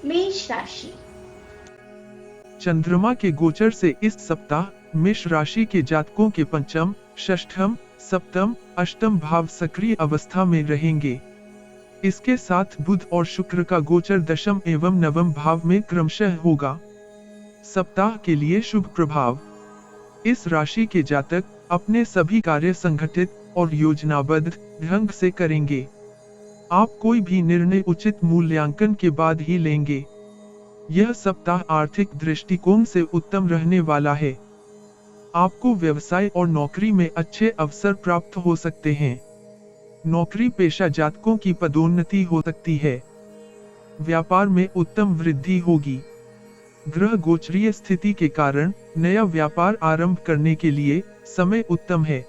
मेष राशि। चंद्रमा के गोचर से इस सप्ताह मेष राशि के जातकों के पंचम, षष्ठम, सप्तम, अष्टम भाव सक्रिय अवस्था में रहेंगे। इसके साथ बुध और शुक्र का गोचर दशम एवं नवम भाव में क्रमशः होगा। सप्ताह के लिए शुभ प्रभाव। इस राशि के जातक अपने सभी कार्य संगठित और योजनाबद्ध ढंग से करेंगे। आप कोई भी निर्णय उचित मूल्यांकन के बाद ही लेंगे। यह सप्ताह आर्थिक दृष्टिकोण से उत्तम रहने वाला है। आपको व्यवसाय और नौकरी में अच्छे अवसर प्राप्त हो सकते हैं। नौकरी पेशा जातकों की पदोन्नति हो सकती है। व्यापार में उत्तम वृद्धि होगी। ग्रह गोचरीय स्थिति के कारण नया व्यापार आरंभ करने के लिए समय उत्तम है।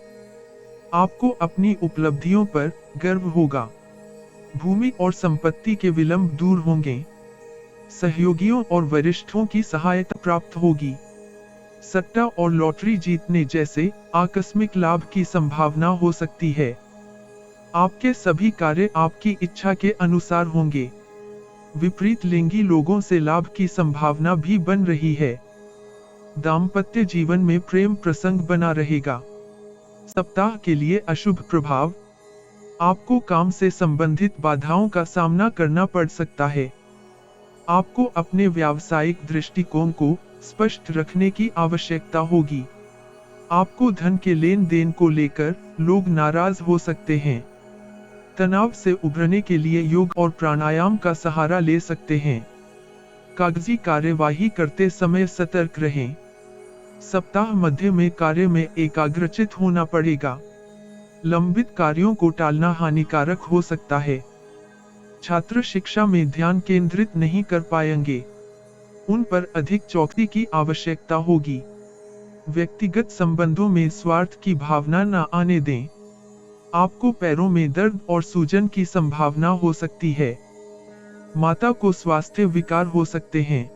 आपको अपनी उपलब्धियों पर गर्व होगा। भूमि और संपत्ति के विलंब दूर होंगे। सहयोगियों और वरिष्ठों की सहायता प्राप्त होगी। सट्टा और लॉटरी जीतने जैसे आकस्मिक लाभ की संभावना हो सकती है। आपके सभी कार्य आपकी इच्छा के अनुसार होंगे। विपरीत लिंगी लोगों से लाभ की संभावना भी बन रही है। दाम्पत्य जीवन में प्रेम प्रसंग बना रहेगा। सप्ताह के लिए अशुभ प्रभाव। आपको काम से संबंधित बाधाओं का सामना करना पड़ सकता है। आपको अपने व्यावसायिक दृष्टिकोण को स्पष्ट रखने की आवश्यकता होगी। आपको धन के लेन देन को लेकर लोग नाराज हो सकते हैं। तनाव से उभरने के लिए योग और प्राणायाम का सहारा ले सकते हैं। कागजी कार्यवाही करते समय सतर्क रहें। सप्ताह मध्य में कार्य में एकाग्रचित होना पड़ेगा। लंबित कार्यों को टालना हानिकारक हो सकता है। छात्र शिक्षा में ध्यान केंद्रित नहीं कर पाएंगे। उन पर अधिक चौकसी की आवश्यकता होगी। व्यक्तिगत संबंधों में स्वार्थ की भावना न आने दें। आपको पैरों में दर्द और सूजन की संभावना हो सकती है। माता को स्वास्थ्य विकार हो सकते हैं।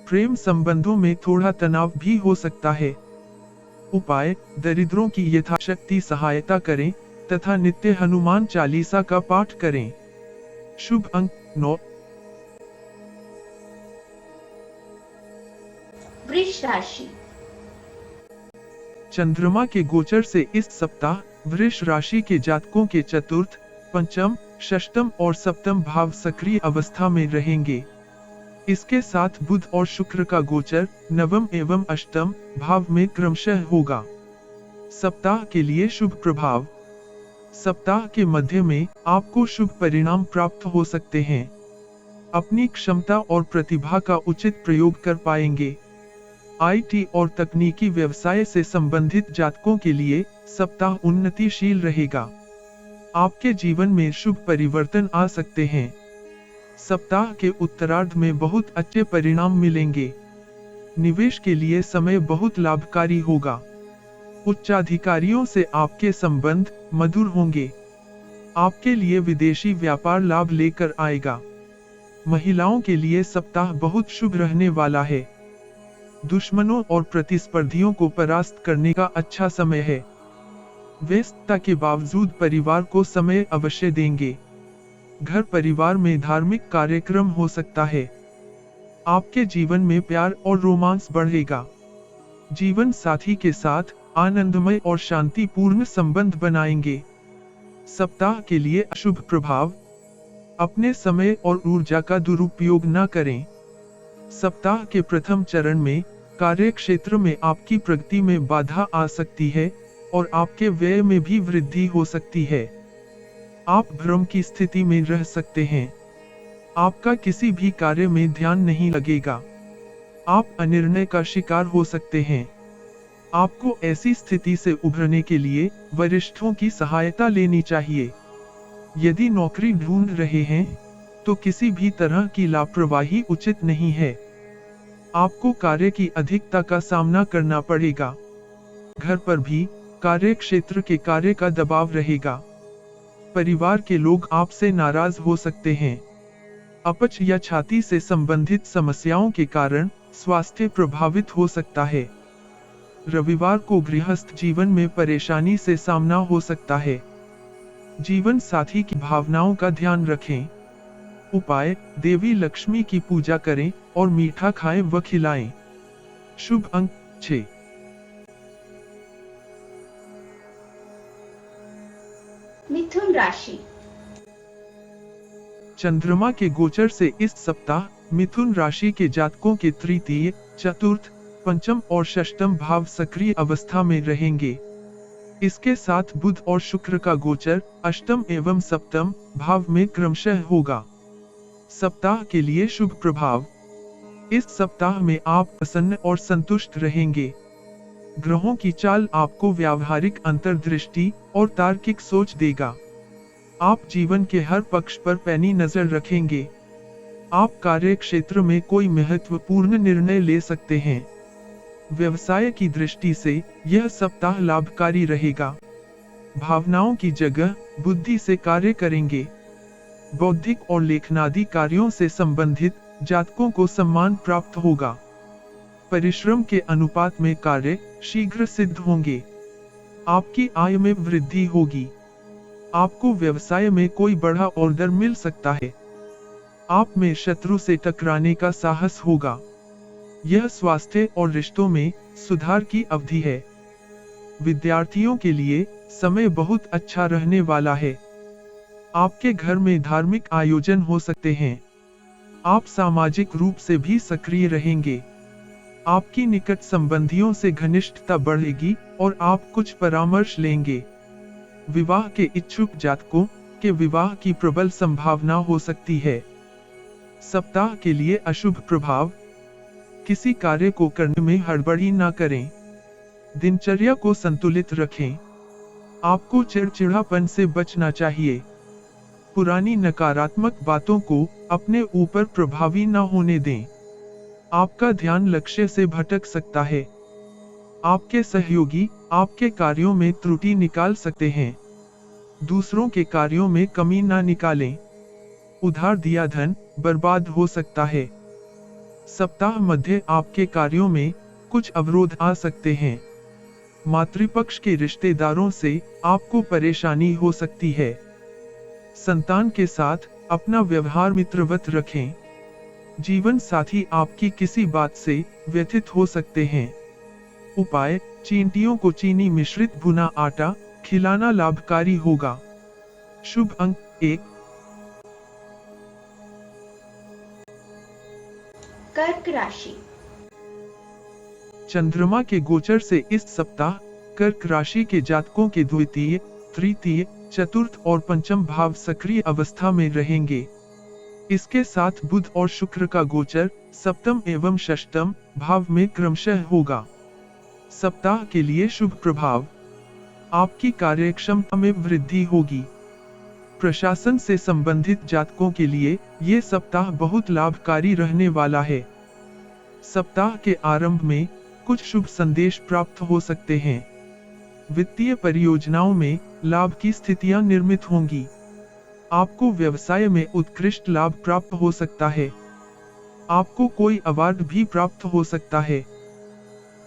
प्रेम संबंधों में थोड़ा तनाव भी हो सकता है। उपाय: दरिद्रों की यथाशक्ति सहायता करें तथा नित्य हनुमान चालीसा का पाठ करें। शुभ अंक 9। वृष राशि। चंद्रमा के गोचर से इस सप्ताह वृष राशि के जातकों के चतुर्थ, पंचम, षष्ठम और सप्तम भाव सक्रिय अवस्था में रहेंगे। इसके साथ बुध और शुक्र का गोचर नवम एवं अष्टम भाव में क्रमशः होगा। सप्ताह के लिए शुभ प्रभाव। सप्ताह के मध्य में आपको शुभ परिणाम प्राप्त हो सकते हैं। अपनी क्षमता और प्रतिभा का उचित प्रयोग कर पाएंगे। आईटी और तकनीकी व्यवसाय से संबंधित जातकों के लिए सप्ताह उन्नतिशील रहेगा। आपके जीवन में शुभ परिवर्तन आ सकते हैं। सप्ताह के उत्तरार्ध में बहुत अच्छे परिणाम मिलेंगे। निवेश के लिए समय बहुत लाभकारी होगा। उच्चाधिकारियों से आपके संबंध मधुर होंगे। आपके लिए विदेशी व्यापार लाभ लेकर आएगा। महिलाओं के लिए सप्ताह बहुत शुभ रहने वाला है। दुश्मनों और प्रतिस्पर्धियों को परास्त करने का अच्छा समय है। व्यस्तता के बावजूद परिवार को समय अवश्य देंगे। घर परिवार में धार्मिक कार्यक्रम हो सकता है। आपके जीवन में प्यार और रोमांस बढ़ेगा। जीवन साथी के साथ आनंदमय और शांतिपूर्ण संबंध बनाएंगे। सप्ताह के लिए अशुभ प्रभाव। अपने समय और ऊर्जा का दुरुपयोग न करें। सप्ताह के प्रथम चरण में कार्य क्षेत्र में आपकी प्रगति में बाधा आ सकती है और आपके व्यय में भी वृद्धि हो सकती है। आप भ्रम की स्थिति में रह सकते हैं। आपका किसी भी कार्य में ध्यान नहीं लगेगा। आप अनिर्णय का शिकार हो सकते हैं। आपको ऐसी स्थिति से उभरने के लिए वरिष्ठों की सहायता लेनी चाहिए। यदि नौकरी ढूंढ रहे हैं तो किसी भी तरह की लापरवाही उचित नहीं है। आपको कार्य की अधिकता का सामना करना पड़ेगा। घर पर भी कार्य क्षेत्र के कार्य का दबाव रहेगा। परिवार के लोग आपसे नाराज हो सकते हैं। अपच या छाती से संबंधित समस्याओं के कारण स्वास्थ्य प्रभावित हो सकता है। रविवार को गृहस्थ जीवन में परेशानी से सामना हो सकता है। जीवन साथी की भावनाओं का ध्यान रखें। उपाय, देवी लक्ष्मी की पूजा करें और मीठा खाएं व खिलाएं। शुभ अंक 6। मिथुन राशि। चंद्रमा के गोचर से इस सप्ताह मिथुन राशि के जातकों के तृतीय, चतुर्थ, पंचम और षष्ठम भाव सक्रिय अवस्था में रहेंगे। इसके साथ बुध और शुक्र का गोचर अष्टम एवं सप्तम भाव में क्रमशः होगा। सप्ताह के लिए शुभ प्रभाव। इस सप्ताह में आप प्रसन्न और संतुष्ट रहेंगे। ग्रहों की चाल आपको व्यावहारिक अंतर्दृष्टि और तार्किक सोच देगा। आप जीवन के हर पक्ष पर पैनी नजर रखेंगे। आप कार्य क्षेत्र में कोई महत्वपूर्ण निर्णय ले सकते हैं। व्यवसाय की दृष्टि से यह सप्ताह लाभकारी रहेगा। भावनाओं की जगह बुद्धि से कार्य करेंगे। बौद्धिक और लेखनादि कार्यों से संबंधित जातकों को सम्मान प्राप्त होगा। परिश्रम के अनुपात में कार्य शीघ्र सिद्ध होंगे। आपकी आय में वृद्धि होगी। आपको व्यवसाय में कोई बड़ा ऑर्डर मिल सकता है। आप में शत्रु से टकराने का साहस होगा। यह स्वास्थ्य और रिश्तों में सुधार की अवधि है। विद्यार्थियों के लिए समय बहुत अच्छा रहने वाला है। आपके घर में धार्मिक आयोजन हो सकते हैं। आप सामाजिक रूप से भी सक्रिय रहेंगे। आपकी निकट संबंधियों से घनिष्ठता बढ़ेगी और आप कुछ परामर्श लेंगे। विवाह के इच्छुक जातकों के विवाह की प्रबल संभावना हो सकती है। सप्ताह के लिए अशुभ प्रभाव। किसी कार्य को करने में हड़बड़ी न करें। दिनचर्या को संतुलित रखें। आपको चिड़चिड़ापन से बचना चाहिए। पुरानी नकारात्मक बातों को अपने ऊपर प्रभावी न होने दें। आपका ध्यान लक्ष्य से भटक सकता है। आपके सहयोगी आपके कार्यों में त्रुटि निकाल सकते हैं। दूसरों के कार्यों में कमी न निकालें। उधार दिया धन बर्बाद हो सकता है। सप्ताह मध्य आपके कार्यों में कुछ अवरोध आ सकते हैं। मातृपक्ष के रिश्तेदारों से आपको परेशानी हो सकती है। संतान के साथ अपना व्यवहार मित्रवत रखें। जीवन साथी आपकी किसी बात से व्यथित हो सकते हैं। उपाय, चींटियों को चीनी मिश्रित भुना आटा खिलाना लाभकारी होगा। शुभ अंक 1। कर्क राशि। चंद्रमा के गोचर से इस सप्ताह कर्क राशि के जातकों के द्वितीय, तृतीय, चतुर्थ और पंचम भाव सक्रिय अवस्था में रहेंगे। इसके साथ बुध और शुक्र का गोचर सप्तम एवं षष्ठम भाव में क्रमशः होगा। सप्ताह के लिए शुभ प्रभाव। आपकी कार्यक्षमता में वृद्धि होगी। प्रशासन से संबंधित जातकों के लिए ये सप्ताह बहुत लाभकारी रहने वाला है। सप्ताह के आरंभ में कुछ शुभ संदेश प्राप्त हो सकते हैं। वित्तीय परियोजनाओं में लाभ की स्थितियां निर्मित होंगी। आपको व्यवसाय में उत्कृष्ट लाभ प्राप्त हो सकता है। आपको कोई अवार्ड भी प्राप्त हो सकता है।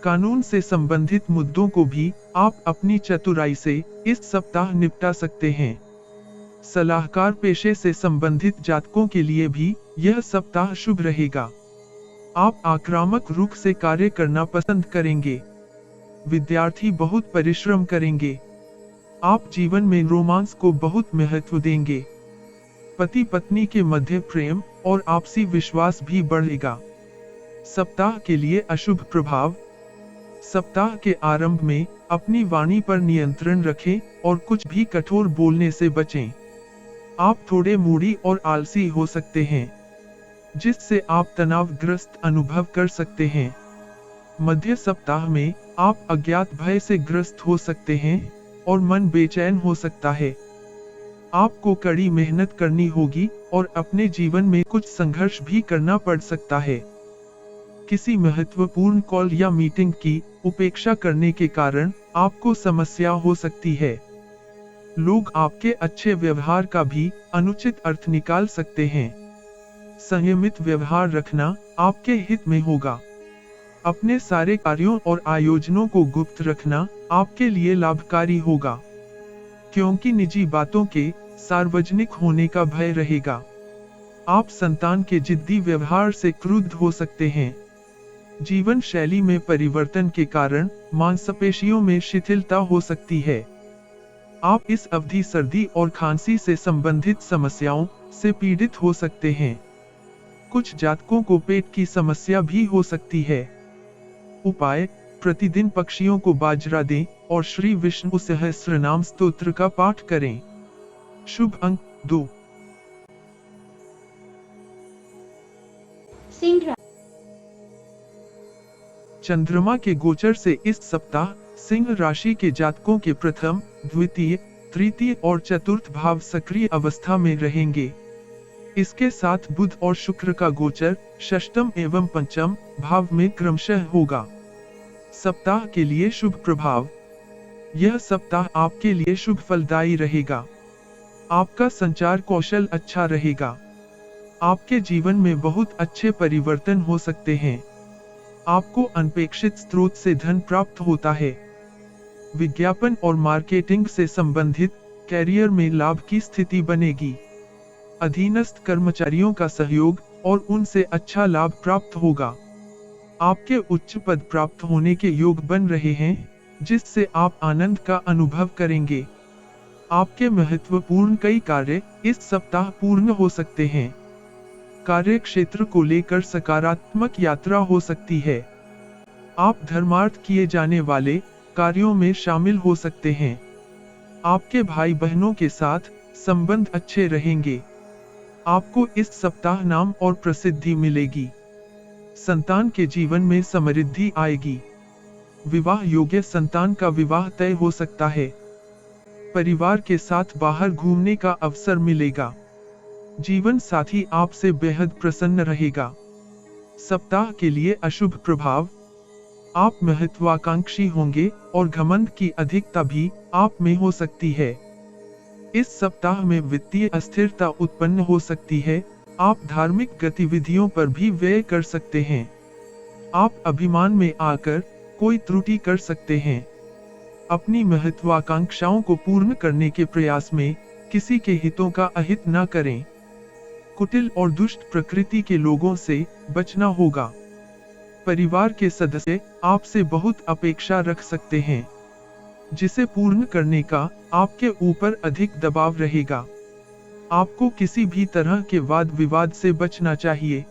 कानून से संबंधित मुद्दों को भी आप अपनी चतुराई से इस सप्ताह निपटा सकते हैं। सलाहकार पेशे से संबंधित जातकों के लिए भी यह सप्ताह शुभ रहेगा। आप आक्रामक रुख से कार्य करना पसंद करेंगे। विद्यार्थी बहुत परिश्रम करेंगे। आप जीवन में रोमांस को बहुत महत्व देंगे। पति पत्नी के मध्य प्रेम और आपसी विश्वास भी बढ़ेगा। सप्ताह के लिए अशुभ प्रभाव। सप्ताह के आरंभ में अपनी वाणी पर नियंत्रण रखें और कुछ भी कठोर बोलने से बचें। आप थोड़े मूडी और आलसी हो सकते हैं, जिससे आप तनावग्रस्त अनुभव कर सकते हैं। मध्य सप्ताह में आप अज्ञात भय से ग्रस्त हो सकते हैं और मन बेचैन हो सकता है। आपको कड़ी मेहनत करनी होगी और अपने जीवन में कुछ संघर्ष भी करना पड़ सकता है। किसी महत्वपूर्ण कॉल या मीटिंग की उपेक्षा करने के कारण आपको समस्या हो सकती है। लोग आपके अच्छे व्यवहार का भी अनुचित अर्थ निकाल सकते हैं। संयमित व्यवहार रखना आपके हित में होगा। अपने सारे कार्यों और आयोजनों को गुप्त रखना आपके लिए लाभकारी होगा, क्योंकि निजी बातों के सार्वजनिक होने का भय रहेगा। आप संतान के जिद्दी व्यवहार से क्रुद्ध हो सकते हैं। जीवन शैली में परिवर्तन के कारण मांसपेशियों में शिथिलता हो सकती है। आप इस अवधि सर्दी और खांसी से संबंधित समस्याओं से पीड़ित हो सकते हैं। कुछ जातकों को पेट की समस्या भी हो सकती है। उपाय: प्रतिदिन पक्षियों को बाजरा दें और श्री विष्णु सहस्त्रनाम स्तोत्र का पाठ करें। शुभ अंक 2। सिंह राशि। चंद्रमा के गोचर से इस सप्ताह सिंह राशि के जातकों के प्रथम, द्वितीय, तृतीय और चतुर्थ भाव सक्रिय अवस्था में रहेंगे। इसके साथ बुध और शुक्र का गोचर षष्ठम एवं पंचम भाव में क्रमशः होगा। सप्ताह के लिए शुभ प्रभाव: यह सप्ताह आपके लिए शुभ फलदायी रहेगा। आपका संचार कौशल अच्छा रहेगा। आपके जीवन में बहुत अच्छे परिवर्तन हो सकते हैं। आपको अनपेक्षित स्रोत से धन प्राप्त होता है। विज्ञापन और मार्केटिंग से संबंधित कैरियर में लाभ की स्थिति बनेगी। अधीनस्थ कर्मचारियों का सहयोग और उनसे अच्छा लाभ प्राप्त होगा। आपके उच्च पद प्राप्त होने के योग बन रहे हैं, जिससे आप आनंद का अनुभव करेंगे। आपके महत्वपूर्ण कई कार्य इस सप्ताह पूर्ण हो सकते हैं। कार्य क्षेत्र को लेकर सकारात्मक यात्रा हो सकती है। आप धर्मार्थ किए जाने वाले कार्यों में शामिल हो सकते हैं। आपके भाई बहनों के साथ संबंध अच्छे रहेंगे। आपको इस सप्ताह नाम और प्रसिद्धि मिलेगी। संतान के जीवन में समृद्धि आएगी। विवाह योग्य संतान का विवाह तय हो सकता है। परिवार के साथ बाहर घूमने का अवसर मिलेगा। जीवन साथी आपसे बेहद प्रसन्न रहेगा। सप्ताह के लिए अशुभ प्रभाव: आप महत्वाकांक्षी होंगे और घमंड की अधिकता भी आप में हो सकती है। इस सप्ताह में वित्तीय अस्थिरता उत्पन्न हो सकती है। आप धार्मिक गतिविधियों पर भी व्यय कर सकते हैं। आप अभिमान में आकर कोई त्रुटि कर सकते हैं। अपनी महत्वाकांक्षाओं को पूर्ण करने के प्रयास में किसी के हितों का अहित न करें। कुटिल और दुष्ट प्रकृति के लोगों से बचना होगा। परिवार के सदस्य आपसे बहुत अपेक्षा रख सकते हैं, जिसे पूर्ण करने का आपके ऊपर अधिक दबाव रहेगा। आपको किसी भी तरह के वाद विवाद से बचना चाहिए।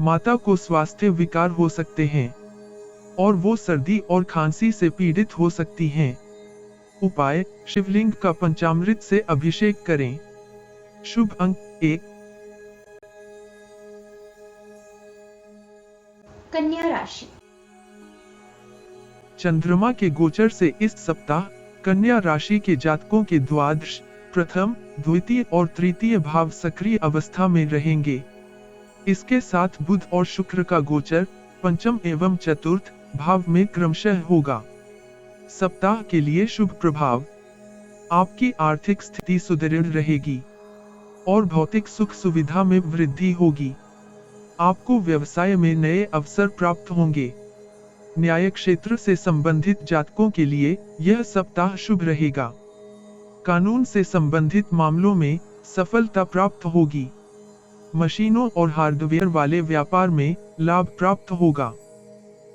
माता को स्वास्थ्य विकार हो सकते हैं और वो सर्दी और खांसी से पीड़ित हो सकती हैं। उपाय: शिवलिंग का पंचामृत से अभिषेक करें। शुभ अंक 1। कन्या राशि। चंद्रमा के गोचर से इस सप्ताह कन्या राशि के जातकों के द्वादश, प्रथम, द्वितीय और तृतीय भाव सक्रिय अवस्था में रहेंगे। इसके साथ बुध और शुक्र का गोचर पंचम एवं चतुर्थ भाव में क्रमशः होगा। सप्ताह के लिए शुभ प्रभाव: आपकी आर्थिक स्थिति सुदृढ़ रहेगी और भौतिक सुख सुविधा में वृद्धि होगी। आपको व्यवसाय में नए अवसर प्राप्त होंगे। न्याय क्षेत्र से संबंधित जातकों के लिए यह सप्ताह शुभ रहेगा। कानून से संबंधित मामलों में सफलता प्राप्त होगी। मशीनों और हार्डवेयर वाले व्यापार में लाभ प्राप्त होगा।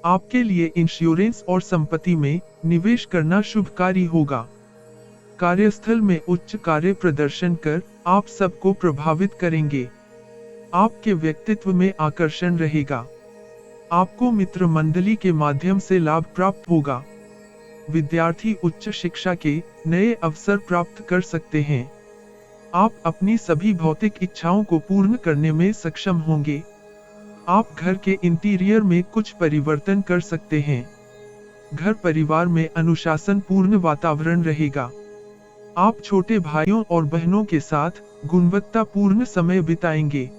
आपके लिए इंश्योरेंस और संपत्ति में निवेश करना शुभकारी होगा। कार्यस्थल में उच्च कार्य प्रदर्शन कर आप सबको प्रभावित करेंगे। आपके व्यक्तित्व में आकर्षण रहेगा। आपको मित्र मंडली के माध्यम से लाभ प्राप्त होगा। विद्यार्थी उच्च शिक्षा के नए अवसर प्राप्त कर सकते हैं। आप अपनी सभी भौतिक इच्छाओं को पूर्ण करने में सक्षम होंगे। आप घर के इंटीरियर में कुछ परिवर्तन कर सकते हैं। घर परिवार में अनुशासन पूर्ण वातावरण रहेगा। आप छोटे भाइयों और बहनों के साथ गुणवत्तापूर्ण समय बिताएंगे।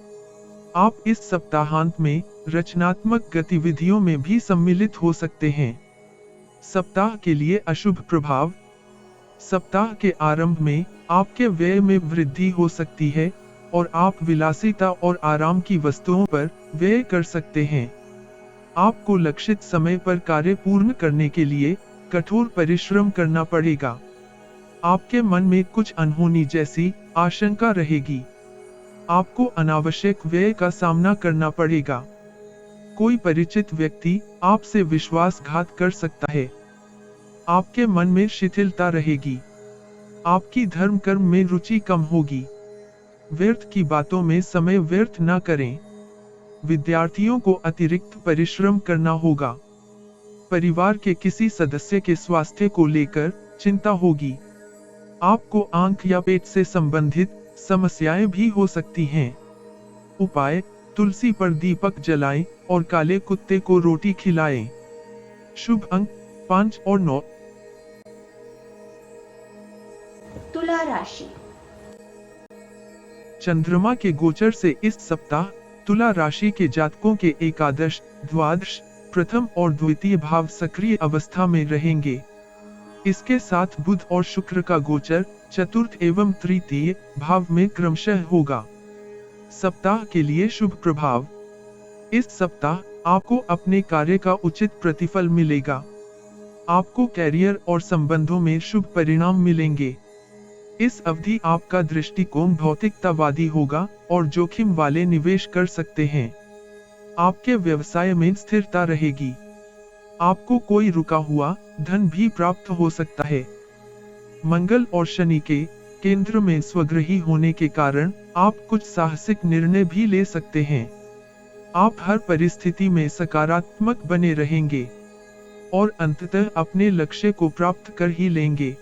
आप इस सप्ताहांत में रचनात्मक गतिविधियों में भी सम्मिलित हो सकते हैं। सप्ताह के लिए अशुभ प्रभाव: सप्ताह के आरंभ में आपके व्यय में वृद्धि हो सकती है और आप विलासिता और आराम की वस्तुओं पर व्यय कर सकते हैं। आपको लक्षित समय पर कार्य पूर्ण करने के लिए कठोर परिश्रम करना पड़ेगा। आपके मन में कुछ अनहोनी जैसी आशंका रहेगी। आपको अनावश्यक व्यय का सामना करना पड़ेगा। कोई परिचित व्यक्ति आपसे विश्वासघात कर सकता है। आपके मन में शिथिलता रहेगी। आपकी धर्म कर्म में रुचि कम होगी। व्यर्थ की बातों में समय व्यर्थ न करें। विद्यार्थियों को अतिरिक्त परिश्रम करना होगा। परिवार के किसी सदस्य के स्वास्थ्य को लेकर चिंता होगी। आपको आंख या पेट से संबंधित समस्याएं भी हो सकती हैं। उपाय: तुलसी पर दीपक जलाएं और काले कुत्ते को रोटी खिलाएं। शुभ अंक 5 और 9। तुला राशि। चंद्रमा के गोचर से इस सप्ताह तुला राशि के जातकों के एकादश, द्वादश, प्रथम और द्वितीय भाव सक्रिय अवस्था में रहेंगे। इसके साथ बुध और शुक्र का गोचर चतुर्थ एवं तृतीय भाव में क्रमशः होगा। सप्ताह के लिए शुभ प्रभाव: इस सप्ताह आपको अपने कार्य का उचित प्रतिफल मिलेगा। आपको कैरियर और संबंधों में शुभ परिणाम मिलेंगे। इस अवधि आपका दृष्टिकोण भौतिकतावादी होगा और जोखिम वाले निवेश कर सकते हैं। आपके व्यवसाय में स्थिरता रहेगी। आपको कोई रुका हुआ धन भी प्राप्त हो सकता है। मंगल और शनि के केंद्र में स्वगृही होने के कारण आप कुछ साहसिक निर्णय भी ले सकते हैं। आप हर परिस्थिति में सकारात्मक बने रहेंगे और अंततः अपने लक्ष्य को प्राप्त कर ही लेंगे।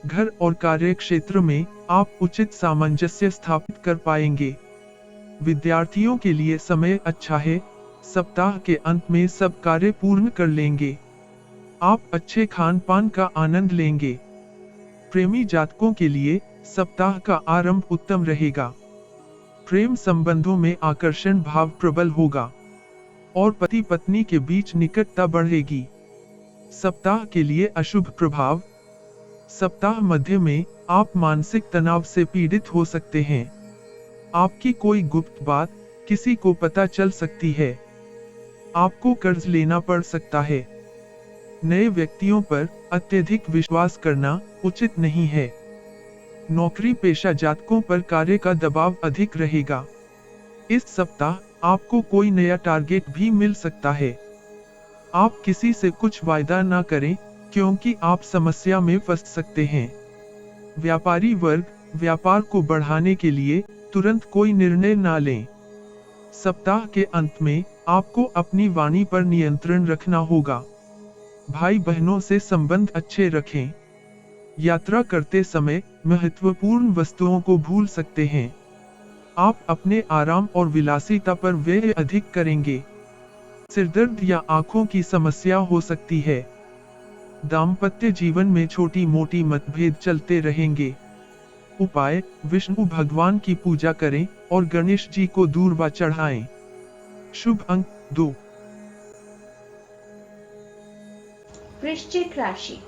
घर और कार्य क्षेत्र में आप उचित सामंजस्य स्थापित कर पाएंगे। विद्यार्थियों के लिए समय अच्छा है। सप्ताह के अंत में सब कार्य पूर्ण कर लेंगे। आप अच्छे खान पान का आनंद लेंगे। प्रेमी जातकों के लिए सप्ताह का आरंभ उत्तम रहेगा। प्रेम संबंधों में आकर्षण भाव प्रबल होगा और पति पत्नी के बीच निकटता बढ़ेगी। सप्ताह के लिए अशुभ प्रभाव: सप्ताह मध्य में आप मानसिक तनाव से पीड़ित हो सकते हैं। आपकी कोई गुप्त बात किसी को पता चल सकती है। आपको कर्ज लेना पड़ सकता है। नए व्यक्तियों पर अत्यधिक विश्वास करना उचित नहीं है। नौकरी पेशा जातकों पर कार्य का दबाव अधिक रहेगा। इस सप्ताह आपको कोई नया टारगेट भी मिल सकता है। आप किसी से कुछ वायदा ना करें क्योंकि आप समस्या में फंस सकते हैं। व्यापारी वर्ग व्यापार को बढ़ाने के लिए तुरंत कोई निर्णय ना लें। सप्ताह के अंत में आपको अपनी वाणी पर नियंत्रण रखना होगा। भाई बहनों से संबंध अच्छे रखें। यात्रा करते समय महत्वपूर्ण वस्तुओं को भूल सकते हैं। आप अपने आराम और विलासिता पर व्यय अधिक करेंगे। सिरदर्द या आंखों की समस्या हो सकती है। दाम्पत्य जीवन में छोटी मोटी मतभेद चलते रहेंगे। उपाय: विष्णु भगवान की पूजा करें और गणेश जी को दूर्वा चढ़ाएं। शुभ अंक 2। वृश्चिक राशि।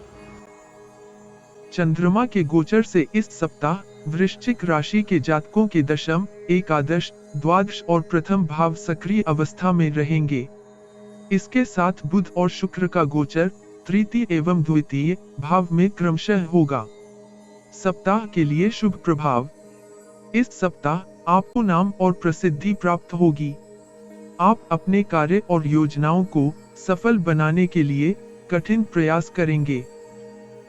चंद्रमा के गोचर से इस सप्ताह वृश्चिक राशि के जातकों के दशम, एकादश, द्वादश और प्रथम भाव सक्रिय अवस्था में रहेंगे। इसके साथ बुध और शुक्र का गोचर तृतीय एवं द्वितीय भाव में क्रमशः होगा। सप्ताह के लिए शुभ प्रभाव: इस सप्ताह आपको नाम और प्रसिद्धि प्राप्त होगी। आप अपने कार्य और योजनाओं को सफल बनाने के लिए कठिन प्रयास करेंगे।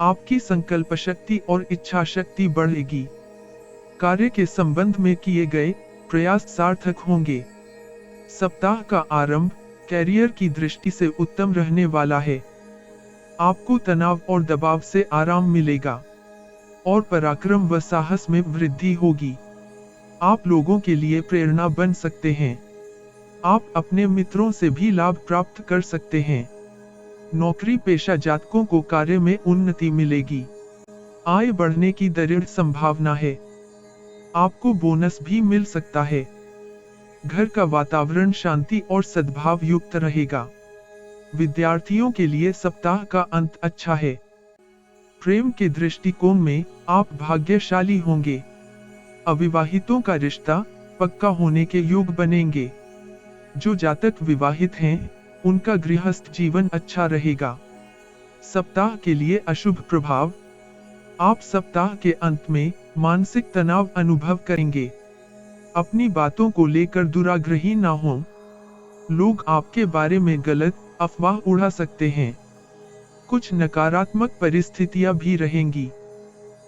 आपकी संकल्प शक्ति और इच्छा शक्ति बढ़ेगी। कार्य के संबंध में किए गए प्रयास सार्थक होंगे। सप्ताह का आरंभ कैरियर की दृष्टि से उत्तम रहने वाला है। आपको तनाव और दबाव से आराम मिलेगा और पराक्रम व साहस में वृद्धि होगी। आप लोगों के लिए प्रेरणा बन सकते हैं। आप अपने मित्रों से भी लाभ प्राप्त कर सकते हैं। नौकरी पेशा जातकों को कार्य में उन्नति मिलेगी। आय बढ़ने की दृढ़ संभावना है। आपको बोनस भी मिल सकता है। घर का वातावरण शांति और सद्भाव युक्त रहेगा। विद्यार्थियों के लिए सप्ताह का अंत अच्छा है। प्रेम के दृष्टिकोण में आप भाग्यशाली होंगे। अविवाहितों का रिश्ता पक्का होने के योग बनेंगे। जो जातक विवाहित हैं, उनका गृहस्थ जीवन अच्छा रहेगा। सप्ताह के लिए अशुभ प्रभाव: आप सप्ताह के अंत में मानसिक तनाव अनुभव करेंगे। अपनी बातों को लेकर दुराग्रही ना हो। लोग आपके बारे में गलत अफवाह उड़ा सकते हैं। कुछ नकारात्मक परिस्थितियां भी रहेंगी।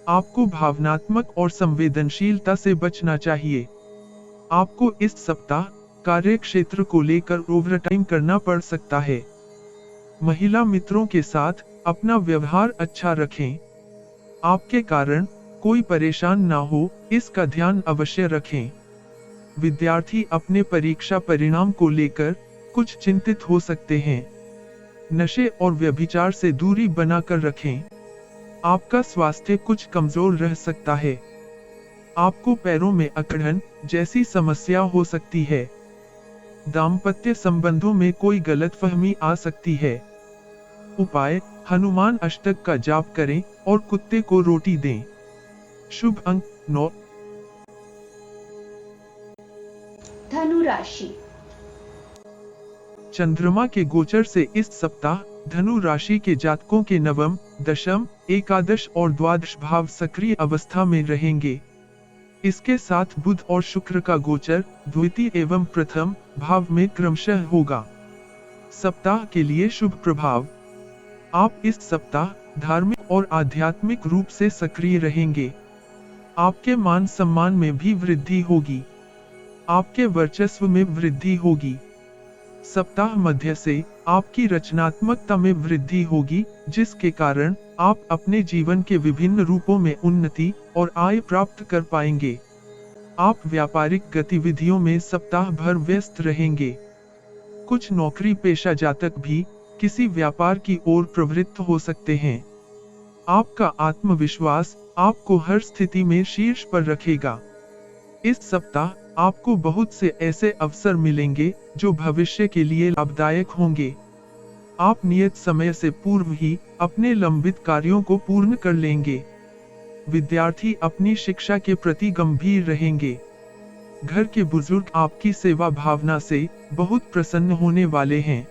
आपको भावनात्मक और संवेदनशीलता से बचना चाहिए। आपको इस सप्ताह कार्य क्षेत्र को लेकर ओवरटाइम करना पड़ सकता है। महिला मित्रों के साथ अपना व्यवहार अच्छा रखें। आपके कारण कोई परेशान ना हो, इसका ध्यान अवश्य रखें। विद्यार्थी अपने परीक्षा परिणाम को लेकर कुछ चिंतित हो सकते हैं। नशे और व्यभिचार से दूरी बनाकर रखें। आपका स्वास्थ्य कुछ कमजोर रह सकता है। आपको पैरों में अकड़न जैसी समस्या हो सकती है। दाम्पत्य संबंधों में कोई गलतफहमी आ सकती है। उपाय: हनुमान अष्टक का जाप करें और कुत्ते को रोटी दें। शुभ अंक 9। धनु राशि। चंद्रमा के गोचर से इस सप्ताह धनु राशि के जातकों के नवम, दशम, एकादश और द्वादश भाव सक्रिय अवस्था में रहेंगे। इसके साथ बुध और शुक्र का गोचर द्वितीय एवं प्रथम भाव में क्रमशः होगा। सप्ताह के लिए शुभ प्रभाव: आप इस सप्ताह धार्मिक और आध्यात्मिक रूप से सक्रिय रहेंगे। आपके मान सम्मान में भी वृद्धि होगी। आपके वर्चस्व में वृद्धि होगी। सप्ताह मध्य से आपकी रचनात्मकता में वृद्धि होगी, जिसके कारण आप अपने जीवन के विभिन्न रूपों में उन्नति और आय प्राप्त कर पाएंगे। आप व्यापारिक गतिविधियों में सप्ताह भर व्यस्त रहेंगे। कुछ नौकरी पेशा जातक भी किसी व्यापार की ओर प्रवृत्त हो सकते हैं। आपका आत्मविश्वास आपको हर स्थिति में शीर्ष पर रखेगा। इस सप्ताह आपको बहुत से ऐसे अवसर मिलेंगे जो भविष्य के लिए लाभदायक होंगे। आप नियत समय से पूर्व ही अपने लंबित कार्यों को पूर्ण कर लेंगे। विद्यार्थी अपनी शिक्षा के प्रति गंभीर रहेंगे। घर के बुजुर्ग आपकी सेवा भावना से बहुत प्रसन्न होने वाले हैं।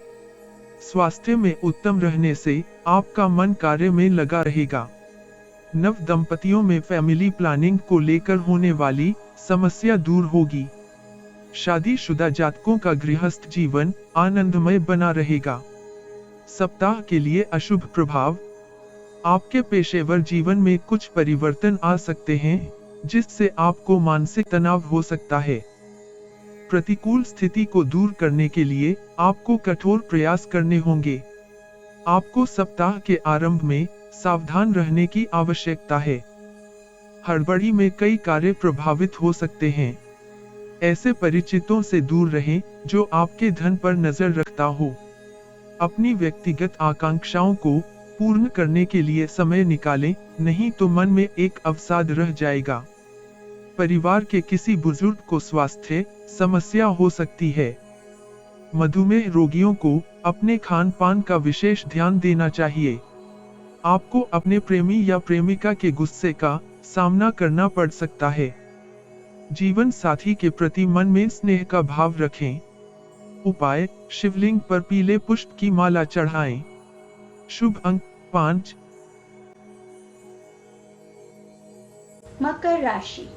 स्वास्थ्य में उत्तम रहने से आपका मन कार्य में लगा रहेगा। नव दंपतियों में फैमिली प्लानिंग को लेकर होने वाली समस्या दूर होगी। शादीशुदा जातकों का गृहस्थ जीवन आनंदमय बना रहेगा। सप्ताह के लिए अशुभ प्रभाव: आपके पेशेवर जीवन में कुछ परिवर्तन आ सकते हैं, जिससे आपको मानसिक तनाव हो सकता है। प्रतिकूल स्थिति को दूर करने के लिए आपको कठोर प्रयास करने होंगे। आपको सप्ताह के आरंभ में सावधान रहने की आवश्यकता है। हड़बड़ी में कई कार्य प्रभावित हो सकते हैं। ऐसे परिचितों से दूर रहें जो आपके धन पर नजर रखता हो। अपनी व्यक्तिगत आकांक्षाओं को पूर्ण करने के लिए समय निकालें, नहीं तो मन में एक अवसाद रह जाएगा। परिवार के किसी बुजुर्ग को स्वास्थ्य समस्या हो सकती है। मधुमेह रोगियों को अपने खान पान का विशेष ध्यान देना चाहिए। आपको अपने प्रेमी या प्रेमिका के गुस्से का सामना करना पड़ सकता है। जीवन साथी के प्रति मन में स्नेह का भाव रखें। उपाय: शिवलिंग पर पीले पुष्प की माला चढ़ाएं। शुभ अंक 5। मकर राशि।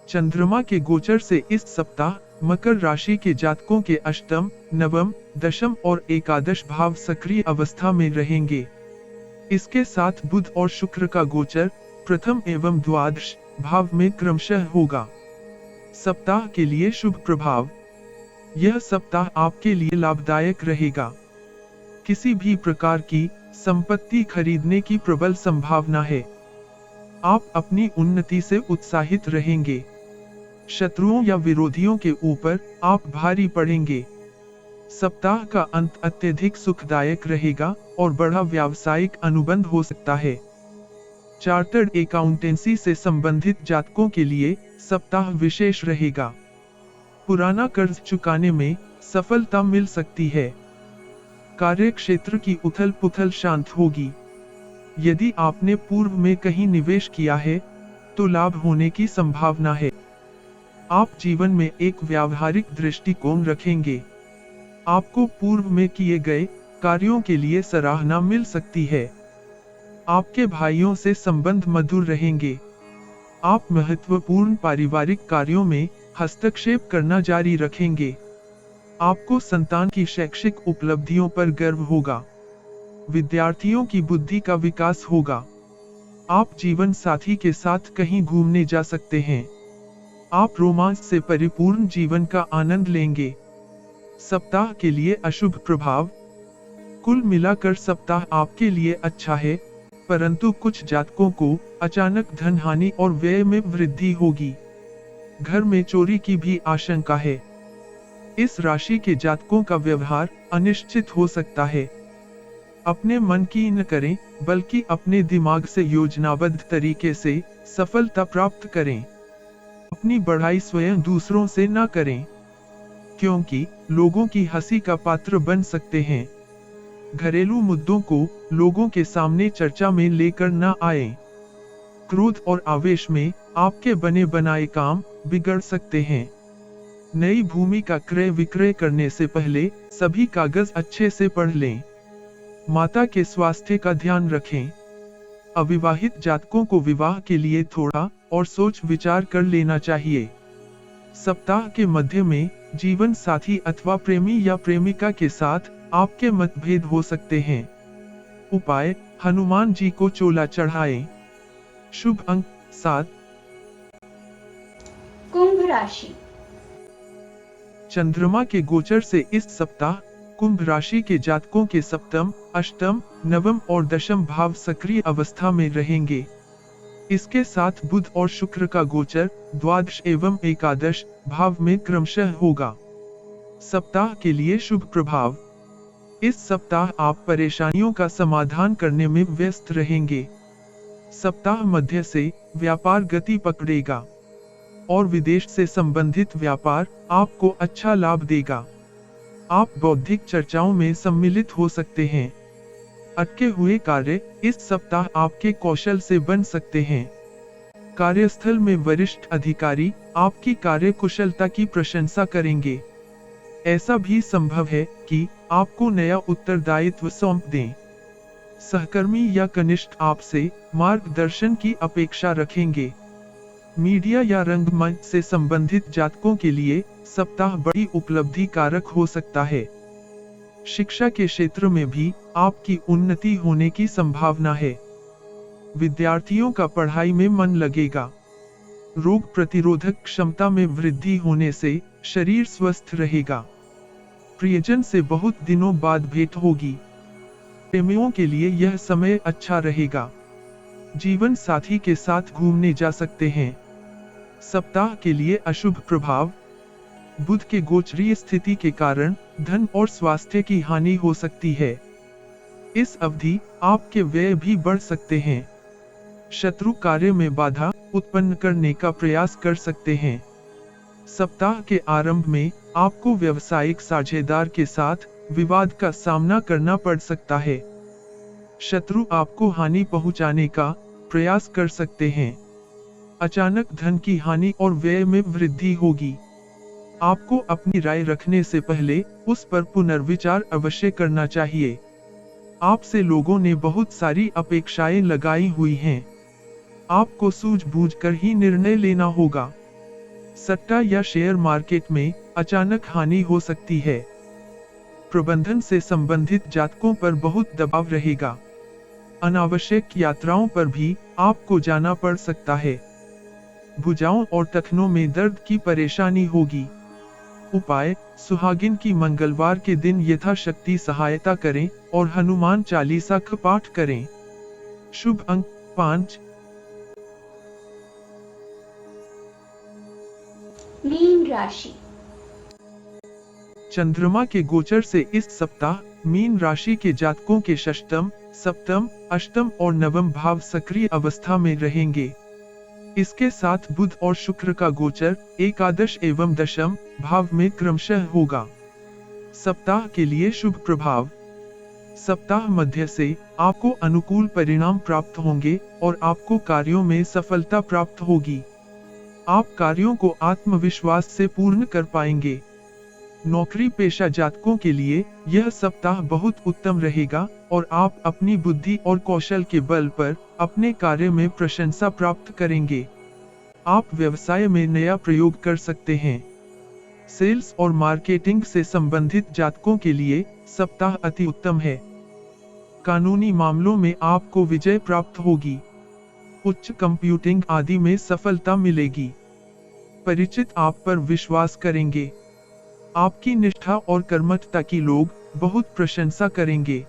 चंद्रमा के गोचर से इस सप्ताह मकर राशि के जातकों के अष्टम, नवम, दशम और एकादश भाव सक्रिय अवस्था में रहेंगे। इसके साथ बुध और शुक्र का गोचर प्रथम एवं द्वादश भाव में क्रमशः होगा। सप्ताह के लिए शुभ प्रभाव: यह सप्ताह आपके लिए लाभदायक रहेगा। किसी भी प्रकार की संपत्ति खरीदने की प्रबल संभावना है। आप अपनी उन्नति से उत्साहित रहेंगे। शत्रुओं या विरोधियों के ऊपर आप भारी पड़ेंगे। सप्ताह का अंत अत्यधिक सुखदायक रहेगा और बड़ा व्यावसायिक अनुबंध हो सकता है। चार्टर्ड अकाउंटेंसी से संबंधित जातकों के लिए सप्ताह विशेष रहेगा। पुराना कर्ज चुकाने में सफलता मिल सकती है। कार्य क्षेत्र की उथल पुथल शांत होगी। यदि आपने पूर्व में कहीं निवेश किया है तो लाभ होने की संभावना है। आप जीवन में एक व्यावहारिक दृष्टिकोण रखेंगे। आपको पूर्व में किए गए कार्यों के लिए सराहना मिल सकती है। आपके भाइयों से संबंध मधुर रहेंगे। आप महत्वपूर्ण पारिवारिक कार्यों में हस्तक्षेप करना जारी रखेंगे। आपको संतान की शैक्षिक उपलब्धियों पर गर्व होगा। विद्यार्थियों की बुद्धि का विकास होगा। आप जीवन साथी के साथ कहीं घूमने जा सकते हैं। आप रोमांच से परिपूर्ण जीवन का आनंद लेंगे। सप्ताह के लिए अशुभ प्रभाव। कुल मिलाकर सप्ताह आपके लिए अच्छा है, परंतु कुछ जातकों को अचानक धन हानि और व्यय में वृद्धि होगी। घर में चोरी की भी आशंका है। इस राशि के जातकों का व्यवहार अनिश्चित हो सकता है। अपने मन की न करें, बल्कि अपने दिमाग से योजनाबद्ध तरीके से सफलता प्राप्त करें। अपनी बढ़ाई स्वयं दूसरों से न करें, क्योंकि लोगों की हंसी का पात्र बन सकते हैं। घरेलू मुद्दों को लोगों के सामने चर्चा में लेकर न आए। क्रोध और आवेश में आपके बने बनाए काम बिगड़ सकते हैं। नई भूमि का क्रय विक्रय करने से पहले सभी कागज अच्छे से पढ़ लें। माता के स्वास्थ्य का ध्यान रखें। अविवाहित जातकों को विवाह के लिए थोड़ा और सोच विचार कर लेना चाहिए। सप्ताह के मध्य में जीवन साथी अथवा प्रेमी या प्रेमिका के साथ आपके मतभेद हो सकते हैं। उपाय, हनुमान जी को चोला चढ़ाएं। शुभ अंक 7। कुंभ राशि। चंद्रमा के गोचर से इस सप्ताह कुंभ राशि के जातकों के सप्तम, अष्टम, नवम और दशम भाव सक्रिय अवस्था में रहेंगे। इसके साथ बुध और शुक्र का गोचर द्वादश एवं एकादश भाव में क्रमशः होगा। सप्ताह के लिए शुभ प्रभाव। इस सप्ताह आप परेशानियों का समाधान करने में व्यस्त रहेंगे। सप्ताह मध्य से व्यापार गति पकड़ेगा और विदेश से संबंधित व्यापार आपको अच्छा लाभ देगा। आप बौद्धिक चर्चाओं में सम्मिलित हो सकते हैं। अटके हुए कार्य इस सप्ताह आपके कौशल से बन सकते हैं। कार्यस्थल में वरिष्ठ अधिकारी आपकी कार्य कुशलता की प्रशंसा करेंगे। ऐसा भी संभव है कि आपको नया उत्तरदायित्व सौंप दें। सहकर्मी या कनिष्ठ आपसे मार्गदर्शन की अपेक्षा रखेंगे। मीडिया या रंगमंच से संबंधित जातकों के लिए सप्ताह बड़ी उपलब्धि कारक हो सकता है। शिक्षा के क्षेत्र में भी आपकी उन्नति होने की संभावना है। विद्यार्थियों का पढ़ाई में मन लगेगा। रोग प्रतिरोधक क्षमता में वृद्धि होने से शरीर स्वस्थ रहेगा। प्रियजन से बहुत दिनों बाद भेंट होगी। प्रेमियों के लिए यह समय अच्छा रहेगा। जीवन साथी के साथ घूमने जा सकते हैं। सप्ताह के लिए अशुभ प्रभाव। बुध के गोचरीय स्थिति के कारण धन और स्वास्थ्य की हानि हो सकती है। इस अवधि आपके व्यय भी बढ़ सकते हैं। शत्रु कार्य में बाधा उत्पन्न करने का प्रयास कर सकते हैं। सप्ताह के आरंभ में आपको व्यावसायिक साझेदार के साथ विवाद का सामना करना पड़ सकता है। शत्रु आपको हानि पहुंचाने का प्रयास कर सकते हैं। अचानक धन की हानि और व्यय में वृद्धि होगी। आपको अपनी राय रखने से पहले उस पर पुनर्विचार अवश्य करना चाहिए। आपसे लोगों ने बहुत सारी अपेक्षाएं लगाई हुई हैं। आपको सूझबूझकर ही निर्णय लेना होगा। सट्टा या शेयर मार्केट में अचानक हानि हो सकती है। प्रबंधन से संबंधित जातकों पर बहुत दबाव रहेगा। अनावश्यक यात्राओं पर भी आपको जाना पड़ सकता है। भुजाओं और टखनों में दर्द की परेशानी होगी। उपाय, सुहागिन की मंगलवार के दिन यथाशक्ति सहायता करें और हनुमान चालीसा का पाठ करें। शुभ अंक 5। मीन राशि। चंद्रमा के गोचर से इस सप्ताह मीन राशि के जातकों के षष्टम, सप्तम, अष्टम और नवम भाव सक्रिय अवस्था में रहेंगे। इसके साथ बुध और शुक्र का गोचर एकादश एवं दशम भाव में क्रमशः होगा। सप्ताह के लिए शुभ प्रभाव। सप्ताह मध्य से आपको अनुकूल परिणाम प्राप्त होंगे और आपको कार्यों में सफलता प्राप्त होगी। आप कार्यों को आत्मविश्वास से पूर्ण कर पाएंगे। नौकरी पेशा जातकों के लिए यह सप्ताह बहुत उत्तम रहेगा और आप अपनी बुद्धि और कौशल के बल पर अपने कार्य में प्रशंसा प्राप्त करेंगे। आप व्यवसाय में नया प्रयोग कर सकते हैं। सेल्स और मार्केटिंग से संबंधित जातकों के लिए सप्ताह अति उत्तम है। कानूनी मामलों में आपको विजय प्राप्त होगी। उच्च कंप्यूटिंग आदि में सफलता मिलेगी। परिचित आप पर विश्वास करेंगे। आपकी निष्ठा और कर्मठता की लोग बहुत प्रशंसा करेंगे।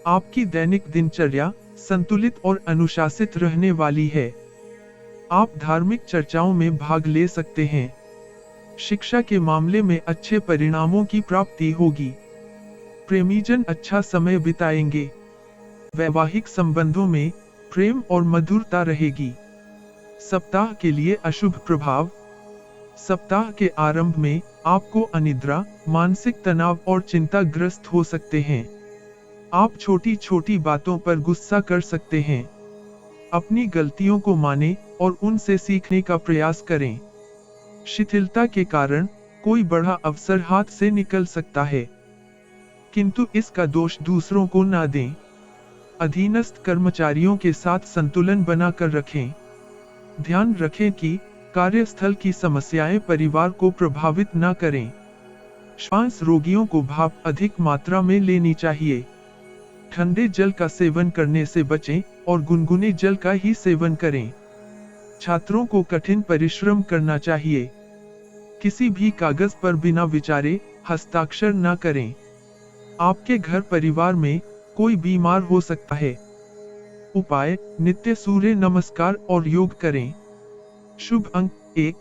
आपकी दैनिक दिनचर्या संतुलित और अनुशासित रहने वाली है। आप धार्मिक चर्चाओं में भाग ले सकते हैं। शिक्षा के मामले में अच्छे परिणामों की प्राप्ति होगी। प्रेमीजन अच्छा समय बिताएंगे। वैवाहिक संबंधों में प्रेम और मधुरता रहेगी। सप्ताह के लिए अशुभ प्रभाव। सप्ताह के आरंभ में आपको अनिद्रा, मानसिक तनाव और चिंताग्रस्त हो सकते हैं। आप छोटी छोटी बातों पर गुस्सा कर सकते हैं। अपनी गलतियों को मानें और उनसे सीखने का प्रयास करें। शिथिलता के कारण कोई बड़ा अवसर हाथ से निकल सकता है, किंतु इसका दोष दूसरों को ना दें। अधीनस्थ कर्मचारियों के साथ संतुलन बनाकर रखें। ध्यान रखें कि कार्यस्थल की समस्याएं परिवार को प्रभावित न करें। श्वास रोगियों को भाप अधिक मात्रा में लेनी चाहिए। ठंडे जल का सेवन करने से बचें और गुनगुने जल का ही सेवन करें। छात्रों को कठिन परिश्रम करना चाहिए। किसी भी कागज पर बिना विचारे हस्ताक्षर न करें। आपके घर परिवार में कोई बीमार हो सकता है। उपाय: नित्य सूर्य नमस्कार और योग करें। शुभ अंक 1,